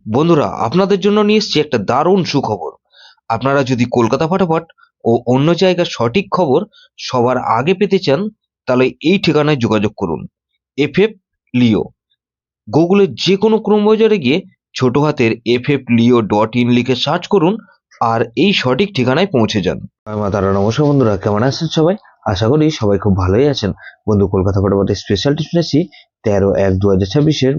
বন্ধুরা, আপনাদের জন্য নিয়ে এসেছি একটা দারুণ সুখবর। আপনারা যদি কলকাতা ফাটাফাট ও অন্য জায়গার সঠিক খবর সবার আগে পেতে চান, তাহলে এই ঠিকানায় যোগাযোগ করুন। এফএফ লিও। গুগলের যে কোনো ক্রোম ব্রাউজারে গিয়ে ছোট হাতের ffleo.in লিখে সার্চ করুন আর এই সঠিক ঠিকানায় পৌঁছে যান। মাতারা নমস্কার বন্ধুরা, কেমন আছেন সবাই? আশা করি সবাই খুব ভালোই আছেন। বন্ধু, কলকাতা ফাটাফাটের স্পেশাল টিপস নিয়েছি 13/1/2026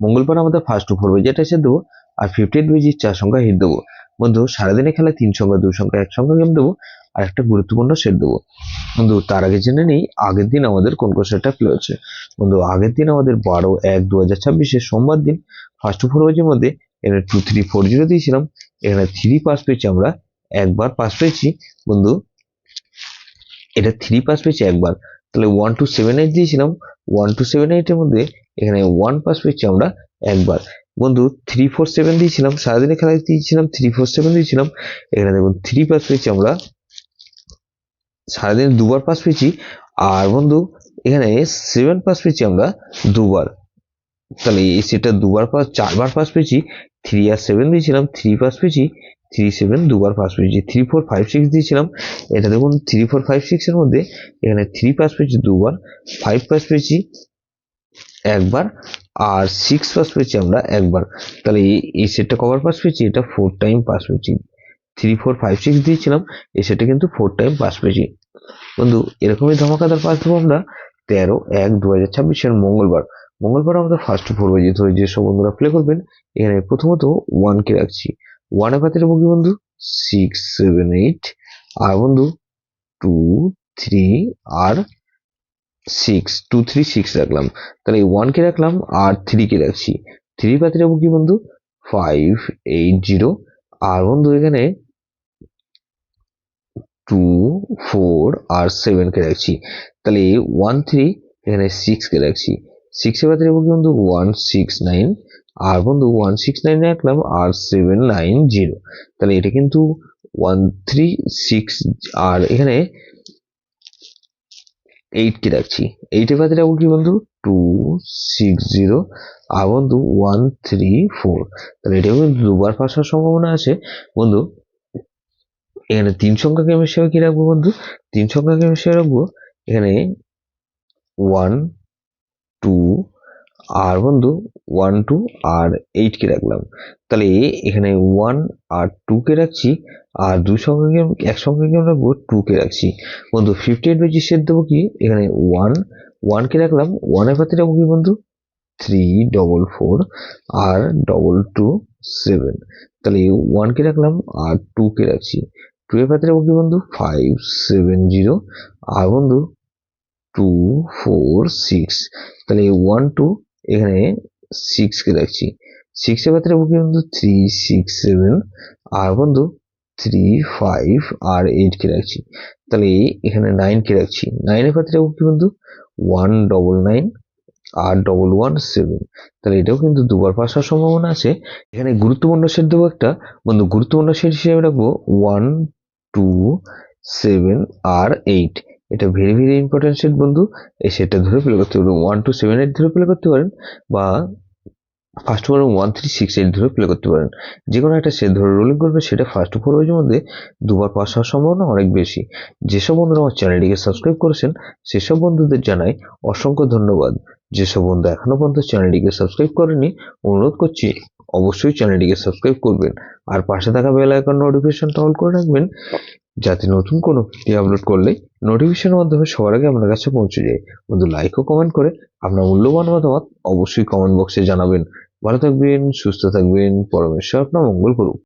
মঙ্গলবার আমাদের ফার্স্ট টু 4 বেজে এটা এসে দেবো, আর 58 বেজি 4 সংখ্যা হিট দেবো। বন্ধু, সারাদিনে খেলা 3 সংখ্যা 2 সংখ্যা 1 সংখ্যা গেম দেবো, আর একটা গুরুত্বপূর্ণ সেট দেবো। বন্ধু, তার আগে জেনে নেই আগের দিন আমাদের কোন কোন সেটটা প্লে হচ্ছে। বন্ধু, আগের দিন আমাদের 12/1/2026 সোমবার দিন ফার্স্ট টু 4 বেজের মধ্যে এখানে 2340 দিয়েছিলাম। এখানে 3 পাস পেয়েছি আমরা, একবার পাস পেয়েছি। বন্ধু, এটা 3 পাস পেয়েছি একবার, তাহলে 1278 দিয়েছিলাম। 1278 এর মধ্যে এখানে 1 পাস পেয়েছি আমরা একবার। বন্ধু, 347 দিয়েছিলাম, সারাদিনে খেলায় দিয়েছিলাম 347 দিয়েছিলাম। এখানে দেখুন 3 পাস পেয়েছি আমরা, সারাদিন দুবার পাস পেয়েছি। আর বন্ধু, এখানে 7 পাস পেয়েছি আমরা দুবার, তাহলে এই সেটটা দুবার পাস 4বার পাস পেয়েছি। 3 আর 7 দিয়েছিলাম, 3 পাস পেয়েছি। 3 7 দুবার পাস পেয়েছি। 3 4 5 6 দিয়েছিলাম, এটা দেখুন 3 4 5 6 এর মধ্যে এখানে 3 পাস পেয়েছি দুবার, 5 পাস পেয়েছি একবার, আর 6 পাস পেয়েছি আমরা একবার। তাহলে এই সেটটা কবার পাস পেয়েছি? এটা 4 টাইম পাস পেয়েছি। 3 4 5 6 দিয়েছিলাম, এই সেটটা কিন্তু 4 টাইম পাস পেয়েছি। বন্ধু, এরকমই ধামাকাদার পাস দেবো আমরা 13/1/2026 মঙ্গলবার আমাদের ফার্স্ট 4 বেজে ধরে যেসব বন্ধুরা প্লে করবেন। এখানে প্রথমত 1 কে রাখছি। 1 এর পাতে রাখবো কি বন্ধু? 6 7 8। আর বন্ধু 2 3 আর 6, 2 3 6 রাখলাম। তাহলে 1 কে রাখলাম আর 3 কে রাখছি। 3 পাতে রাখবো কি বন্ধু? 5 8 0। আর বন্ধু এখানে 2 4 আর 7 কে রাখছি। তাহলে 1 3, এখানে 6 কে রাখছি। 6 এর বাদে রাখবো কি বন্ধু? 1 6 9। আর বন্ধু 1 6 9 রাখলাম আর 7 9 0। তাহলে এটা কিন্তু 1 3 6। আর এখানে 8 কে রাখছি। 8 এর বাদে রাখবো কি বন্ধু? 2 6 0। আর বন্ধু 1 3 4। তাহলে এটা কিন্তু দুবার পাস হওয়ার সম্ভাবনা আছে। বন্ধু, এখানে 3 সংখ্যাকে আমি হিসেবে কি রাখবো বন্ধু? 3 সংখ্যাকে আমি হিসেবে রাখবো এখানে 1 2। আর বন্ধু 1 2 আর 8 কে রাখলাম। তাহলে এখানে 1 আর 2 কে রাখছি, আর এক সংখ্যাকে আমরা রাখবো 2 কে রাখছি। বন্ধু, 58 বেজি সেট দেবো কি? এখানে 1 কে রাখলাম। 1 এর পাতে রাখবো কি বন্ধু? 3 4 4 আর 2 2 7। তাহলে 1 কে রাখলাম আর 2 কে রাখছি। 2 এর পাতে রাখবো কি বন্ধু? 5 7 0। আর বন্ধু 2 4 6। তাহলে 1 2, এখানে 6 কে রাখছি। 6 এর পাতে রাখবো কি বন্ধু? 3 6 7। আর বন্ধু 3 5 আর 8 কে রাখছি। তাহলে এখানে 9 কে রাখছি। 9 এর পাতে রাখবো কি বন্ধু? 1 9 আর 1 1 7। তাহলে এটাও কিন্তু দুবার পাস হওয়ার সম্ভাবনা আছে। এখানে গুরুত্বপূর্ণ সেট দেবো একটা। বন্ধু, গুরুত্বপূর্ণ সেট হিসেবে রাখবো 1 2 7 আর 8। এটা ভেরি ভেরি ইম্পর্টেন্ট সেট বন্ধু। এই সেটটা ধরে প্লে করতে পারবেন। 1 2 7 8 ধরে প্লে করতে পারেন, বা ফার্স্ট ওভার 1 3 6 8 ধরে প্লে করতে পারেন। যে কোনো একটা সেট ধরে রোলিং করবে, সেটা ফার্স্ট 4 ওভারের মধ্যে দুবার পাস হওয়ার সম্ভাবনা অনেক বেশি। যেসব বন্ধুরা আমার চ্যানেলটিকে সাবস্ক্রাইব করেছেন, সেসব বন্ধুদের জানাই অসংখ্য ধন্যবাদ। যেসব বন্ধু এখনো পর্যন্ত চ্যানেলটিকে সাবস্ক্রাইব করেনি, অনুরোধ করছি অবশ্যই চ্যানেলটিকে সাবস্ক্রাইব করবেন, আর পাশে থাকা বেল আইকন নোটিফিকেশনটা অল করে রাখবেন, যাতে নতুন কোনো ভিডিও আপলোড করলে নোটিফিকেশনের মাধ্যমে সবার আগে আপনার কাছে পৌঁছে যায়। বন্ধু, লাইক ও কমেন্ট করে আপনার মূল্যবান মতামত অবশ্যই কমেন্ট বক্সে জানাবেন। ভালো থাকবেন, সুস্থ থাকবেন, পরমেশ্বর আপনার মঙ্গল করুক।